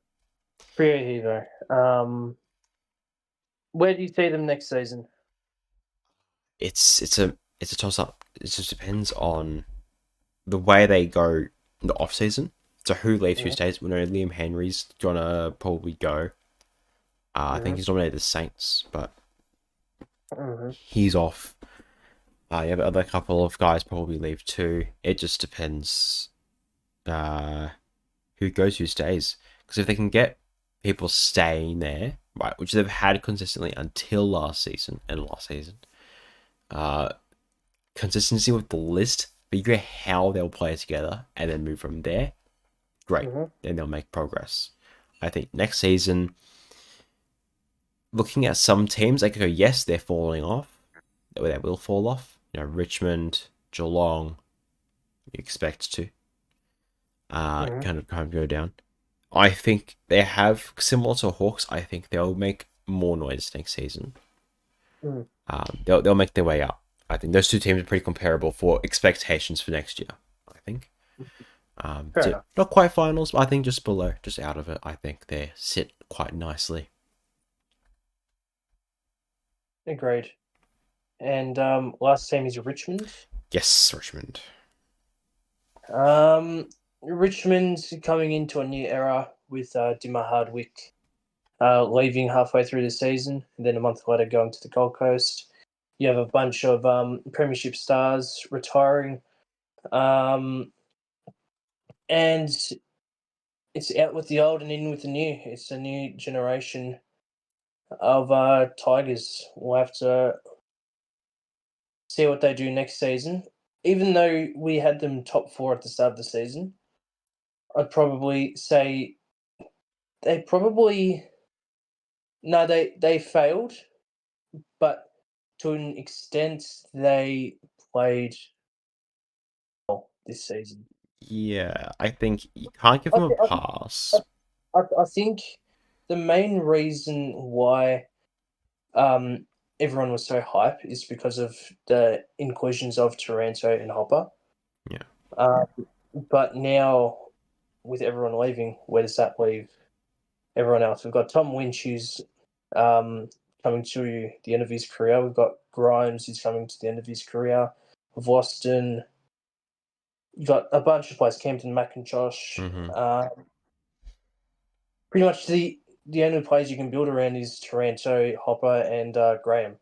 Frio Hero. Where do you see them next season? It's a toss up. It just depends on the way they go in the off season. So who leaves, who stays? We know Liam Henry's gonna probably go. I think he's nominated the Saints, but he's off. You have other couple of guys probably leave too. It just depends who goes, who stays. Because if they can get people staying there, right, which they've had consistently until last season and last season, consistency with the list, figure how they'll play together, and then move from there. Great, then they'll make progress. I think next season, looking at some teams, I could go, yes, they're falling off. They will fall off. You know, Richmond, Geelong, you expect to kind of go down. I think they have, similar to Hawks, I think they'll make more noise next season. They'll make their way up. I think those two teams are pretty comparable for expectations for next year, I think. So not quite finals, but I think just below, just out of it. I think they sit quite nicely. Agreed. And last team is Richmond. Yes, Richmond. Richmond's coming into a new era with Dimmer Hardwick leaving halfway through the season, and then a month later going to the Gold Coast. You have a bunch of Premiership stars retiring. And it's out with the old and in with the new. It's a new generation of Tigers. We'll have to see what they do next season. Even though we had them top 4 at the start of the season, I'd probably say they probably... No, they failed, but to an extent they played well this season. Yeah, I think you can't give them a pass. I think the main reason why everyone was so hype is because of the inclusions of Taranto and Hopper. Yeah. But now, with everyone leaving, where does that leave everyone else? We've got Tom Lynch, who's coming to the end of his career. We've got Grimes, who's coming to the end of his career. Voston. You've got a bunch of players, Campton McIntosh. Pretty much the only players you can build around is Taranto, Hopper, and Graham,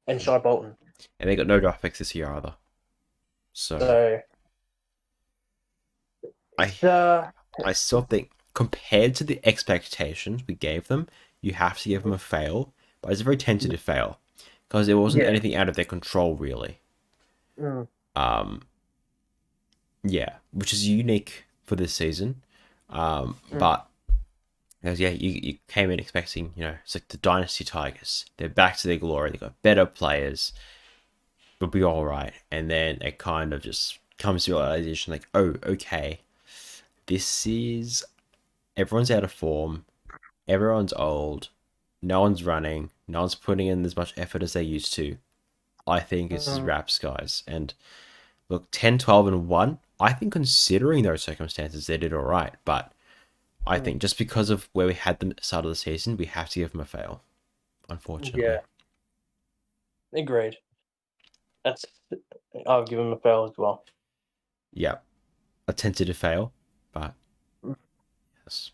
and Shai Bolton. And they got no draft picks this year either. So I still think, compared to the expectations we gave them, you have to give them a fail. But it's a very tentative fail because it wasn't anything out of their control, really. Yeah, which is unique for this season. But because you came in expecting, it's like the Dynasty Tigers. They're back to their glory. They got better players. They'll be all right. And then it kind of just comes to a realization like, oh, okay, this is... Everyone's out of form. Everyone's old. No one's running. No one's putting in as much effort as they used to. I think this is wraps, guys. And look, 10, 12, and 1, I think considering those circumstances, they did all right. But I think just because of where we had them at the start of the season, we have to give them a fail, unfortunately. Yeah. Agreed. I'll give them a fail as well. Yeah. A tentative fail, but yes.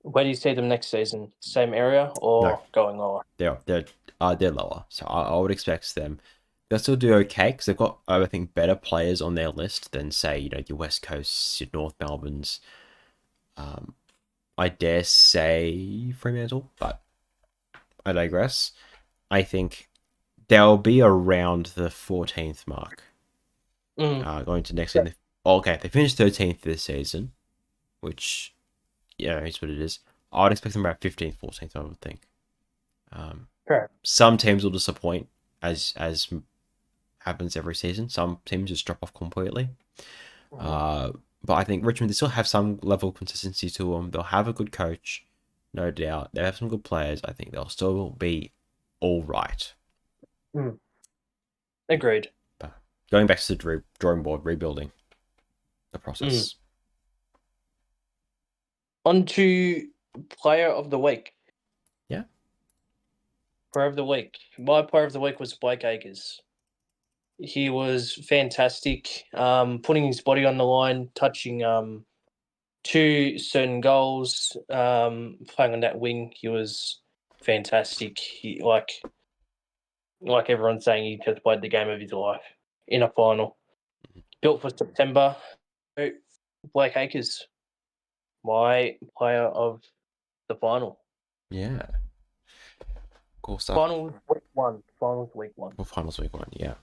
Where do you see them next season? Same area or going lower? They're lower. So I would expect them. They'll still do okay because they've got, I think, better players on their list than, say, your West Coast, your North Melbournes. I dare say Fremantle, but I digress. I think they'll be around the 14th mark. Going to next season. Okay, they finished 13th this season, which, is what it is. I would expect them about 15th, 14th, I would think. Some teams will disappoint, as happens every season. Some teams just drop off completely. But I think Richmond, they still have some level of consistency to them. They'll have a good coach, no doubt. They have some good players. I think they'll still be all right. Agreed. going back to the drawing board, rebuilding the process. On to player of the week. Yeah. Player of the week. My player of the week was Blake Acres. He was fantastic, putting his body on the line, touching two certain goals, playing on that wing. He was fantastic. He like everyone's saying, he just played the game of his life in a final. Built for September. Blake Acres, my player of the final. Yeah. Cool stuff. Finals week one. Finals week one. Well, finals week 1, yeah.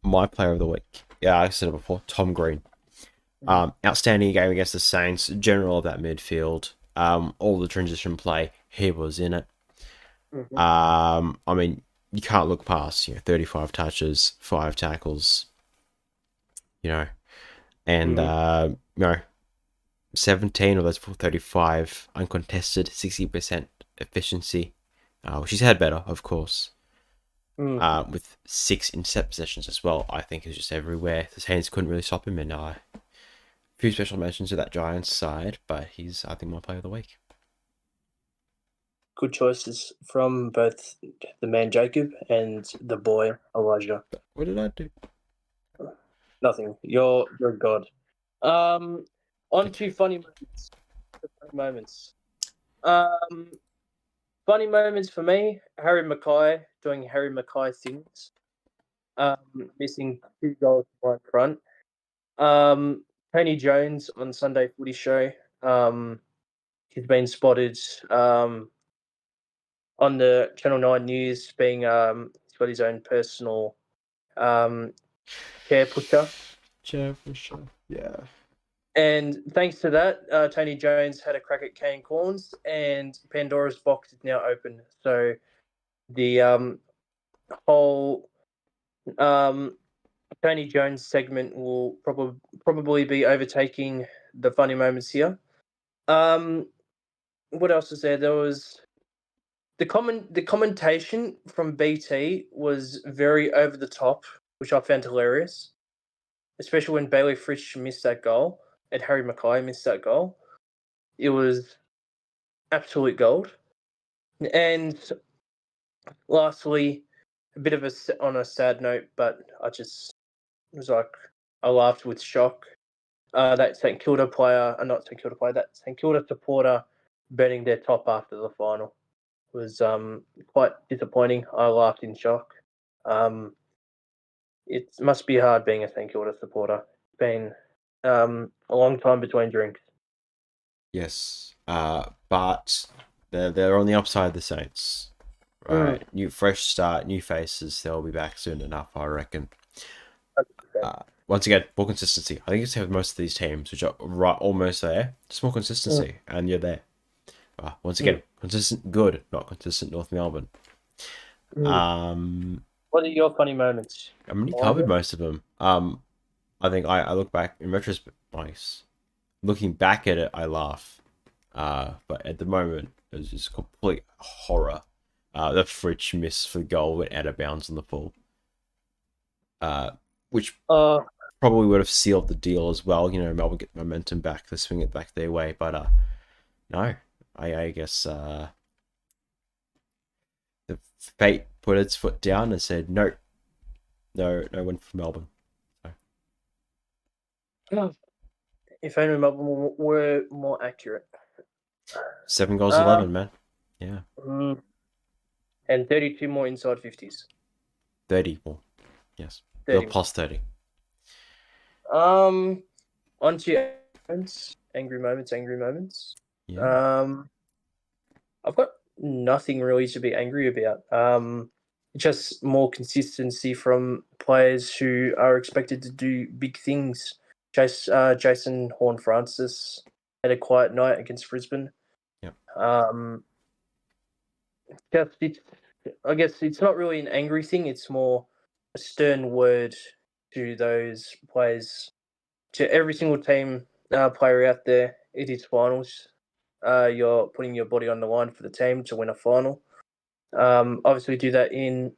My player of the week. Yeah, I said it before. Tom Green. Outstanding game against the Saints. General of that midfield. All the transition play, he was in it. I mean, you can't look past 35 touches, 5 tackles. And 17 of those 35 uncontested, 60% efficiency. She's had better, of course. With 6 intercept possessions as well. I think it's just everywhere. The Saints couldn't really stop him, and a few special mentions to that Giants side, but he's, I think, my player of the week. Good choices from both the man Jakob and the boy Elijah. What did I do? Nothing. You're God. On to funny moments. Funny moments for me. Harry Mackay doing Harry Mackay things. Missing 2 goals right front. Tony Jones on Sunday Footy Show. He's been spotted on the Channel 9 News being he's got his own personal chair pusher. Chair pusher. Yeah. And thanks to that, Tony Jones had a crack at Kane Corns, and Pandora's box is now open. So the whole Tony Jones segment will probably be overtaking the funny moments here. What else is there? There was the commentation from BT was very over the top, which I found hilarious, especially when Bailey Fritsch missed that goal and Harry Mackay missed that goal. It was absolute gold. And lastly, a bit of on a sad note, but I laughed with shock. That St Kilda player, not St Kilda player, that St Kilda supporter burning their top after the final was quite disappointing. I laughed in shock. It must be hard being a St Kilda supporter. It's been a long time between drinks. Yes, but they're on the upside of the Saints, right? New fresh start, new faces. They'll be back soon enough, I reckon. Once again, more consistency. I think it's with most of these teams, which are right almost there. Just more consistency, and you're there. Once again, consistent, good, not consistent. North Melbourne. What are your funny moments? I mean, you covered most of them. I think I look back in retrospect. Looking back at it, I laugh. But at the moment, it was just complete horror. The Fritsch miss for goal went out of bounds on the full. Which probably would have sealed the deal as well. Melbourne get momentum back, to swing it back their way. But no, I guess the fate put its foot down and said no win for Melbourne. So. If only Melbourne were more accurate. 7 goals, 11, man. Yeah. And 32 more inside 50s. 30 more. Yes. 30. Plus 30. On to angry moments. Yeah. I've got nothing really to be angry about. Just more consistency from players who are expected to do big things. Jason Horne-Francis had a quiet night against Brisbane. Yep. I guess it's not really an angry thing. It's more a stern word to those players, to every single team player out there. It is finals. You're putting your body on the line for the team to win a final. Obviously, do that in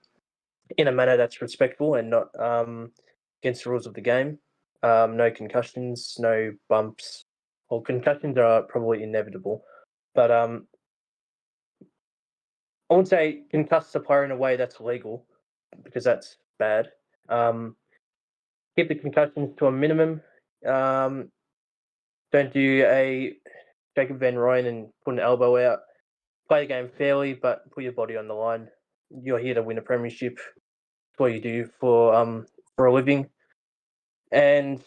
a manner that's respectful and not against the rules of the game. No concussions, no bumps. Well, concussions are probably inevitable, but I wouldn't say concuss a player in a way that's illegal because that's bad. Keep the concussions to a minimum. Don't do a Jacob Van Rooyen and put an elbow out. Play the game fairly, but put your body on the line. You're here to win a premiership. It's what you do for a living. And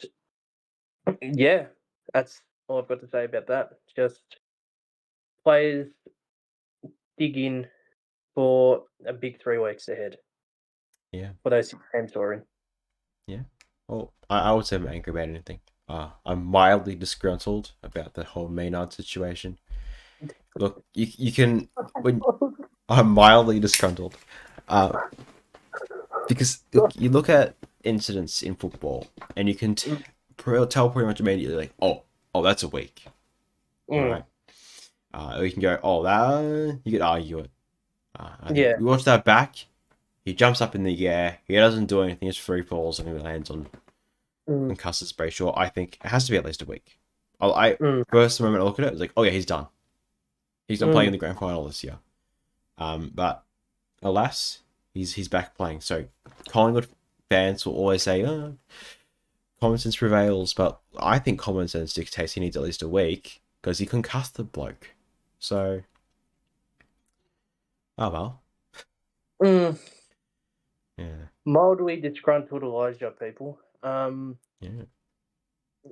yeah, that's all I've got to say about that. Just players dig in for a big 3 weeks ahead. Yeah. For those 6 games we're in. Yeah. Well, I would say I'm angry about anything. I'm mildly disgruntled about the whole Maynard situation. Look, you can when I'm mildly disgruntled, because look, you look at incidents in football and you can tell pretty much immediately, like, oh, that's a week, right? Or you can go, oh, that you could argue it. I think we watch that back. He jumps up in the air. He doesn't do anything. It's free falls and he lands on concusses Brayshaw. I think it has to be at least a week. First moment I look at it, it's like, oh yeah, he's done. He's not playing in the grand final this year. But alas, he's back playing. So Collingwood fans will always say, common sense prevails, but I think common sense dictates he needs at least a week because he concussed the bloke. So, oh well. Yeah. Mildly disgruntled Elijah, people. Yeah.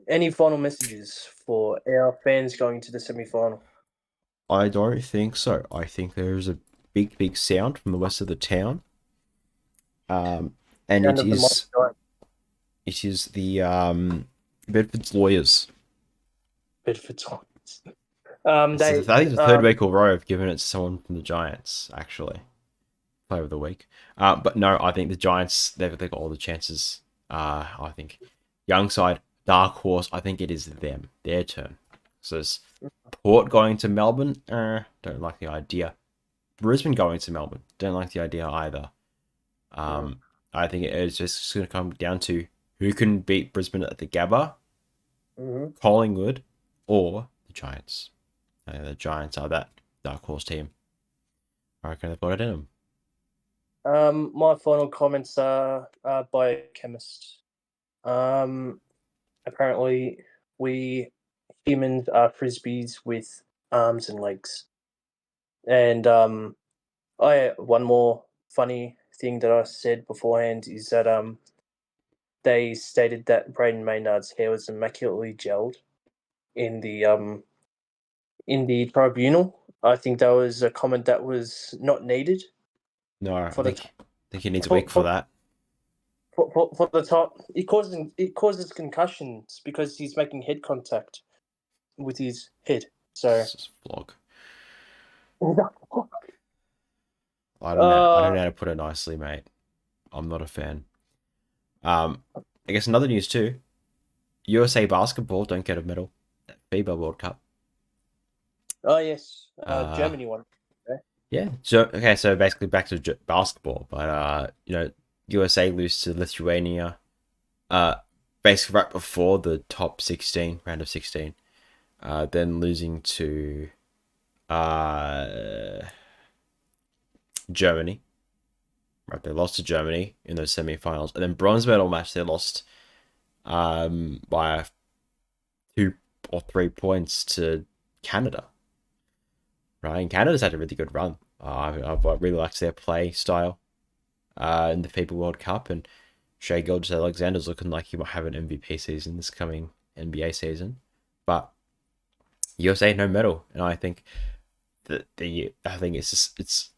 Any final messages for our fans going to the semi-final? I don't think so. I think there's a big sound from the west of the town. And it is the Bedford's Lawyers. Bedford's Lawyers. I think it's the third week in a row I've given it to someone from the Giants, actually. Player of the week. But no, I think the Giants, they've got all the chances. I think young side, dark horse, I think it is them. Their turn. So it's Port going to Melbourne, don't like the idea. Brisbane going to Melbourne, don't like the idea either. I think it's just going to come down to who can beat Brisbane at the Gabba, Collingwood, or the Giants. The Giants are that dark horse team. I reckon they've got it in them. My final comments are biochemist. Apparently, we humans are frisbees with arms and legs. And one more funny thing that I said beforehand is that they stated that Braden Maynard's hair was immaculately gelled in the tribunal. I think that was a comment that was not needed. No, I think he needs a week for that. For the top, it causes concussions because he's making head contact with his head. So this is vlog. I don't know how to put it nicely, mate. I'm not a fan. I guess another news too. USA basketball don't get a medal at FIBA World Cup. Oh yes, Germany won. Okay. Yeah. So basically back to basketball, but USA lose to Lithuania. Basically right before the top 16 round of 16. Then losing to Germany. Right, they lost to Germany in those semi-finals, and then bronze medal match they lost by 2 or 3 points to Canada. Right, and Canada's had a really good run. I really liked their play style in the FIBA World Cup, and Shai Gilgeous-Alexander's looking like he might have an MVP season this coming NBA season. But USA no medal, and I think that it's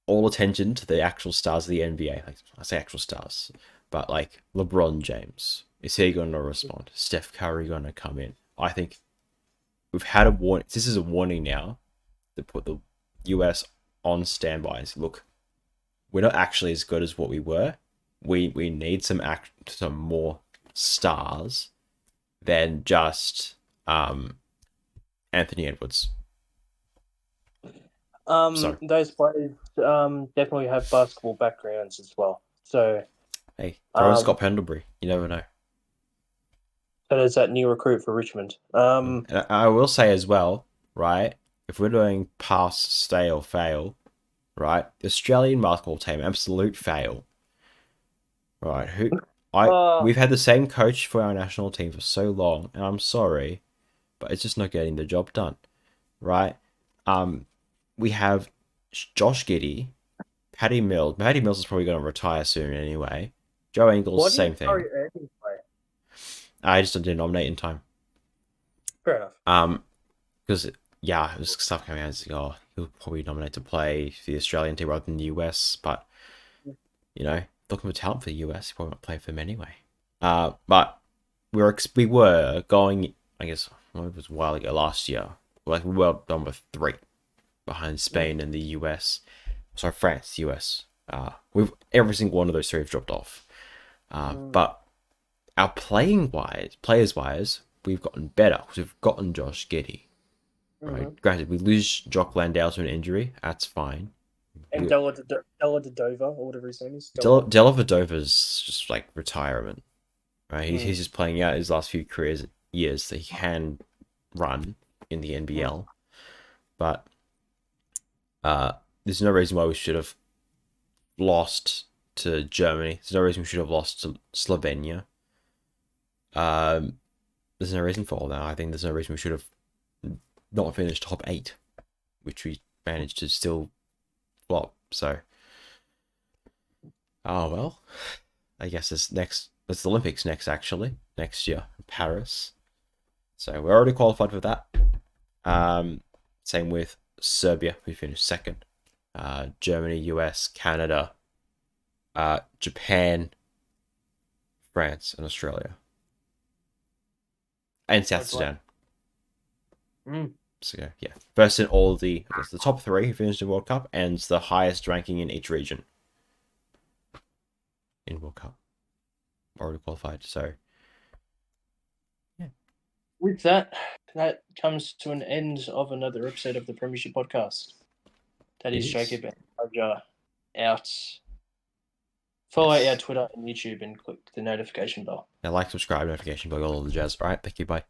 all attention to the actual stars of the NBA. Like, I say actual stars, but like LeBron James, is he going to respond? Steph Curry going to come in? I think we've had a warning. This is a warning now to put the US on standby. And say, look, we're not actually as good as what we were. We need some more stars than just Anthony Edwards. Those players definitely have basketball backgrounds as well. So Hey, throw Scott Pendlebury. You never know. So there's that new recruit for Richmond. And I will say as well, right? If we're doing pass, stay, or fail, right? The Australian basketball team, absolute fail. Right? We've had the same coach for our national team for so long, and I'm sorry, but it's just not getting the job done. Right? We have Josh Giddey, Paddy Mills. Paddy Mills is probably going to retire soon anyway. Joe Ingles, same thing. I just didn't nominate in time. Fair enough. Because yeah, there's stuff coming out. It's like, oh, he'll probably nominate to play for the Australian team rather than the US. But you know, looking for talent for the US, he probably won't play for them anyway. But we were going. I guess it was a while ago last year. Like we were number 3 behind Spain and the US. Sorry, France, US. Every single one of those 3 have dropped off. But our players wise, we've gotten better because we've gotten Josh Giddey. Right. Granted, we lose Jock Landau to an injury. That's fine. And Dellavedova, or whatever his name is. Dellavedova's just like retirement. Right. He's just playing out his last few years that he can run in the NBL. But there's no reason why we should have lost to Germany. There's no reason we should have lost to Slovenia. There's no reason for all that. I think there's no reason we should have not finished top 8, which we managed to still flop. So, oh well. I guess it's the Olympics next year in Paris. So we're already qualified for that. Same with Serbia, we finished 2nd. Germany, US, Canada, Japan, France, and Australia. And South Sudan. So yeah, first in all the top 3 who finished the World Cup and the highest ranking in each region in World Cup already qualified. So yeah. With that comes to an end of another episode of the Premiership Podcast. That is Jakob and Elijah out. Follow our Twitter and YouTube and click the notification bell. Yeah, like, subscribe, notification bell, all of the jazz. All right, thank you, bye.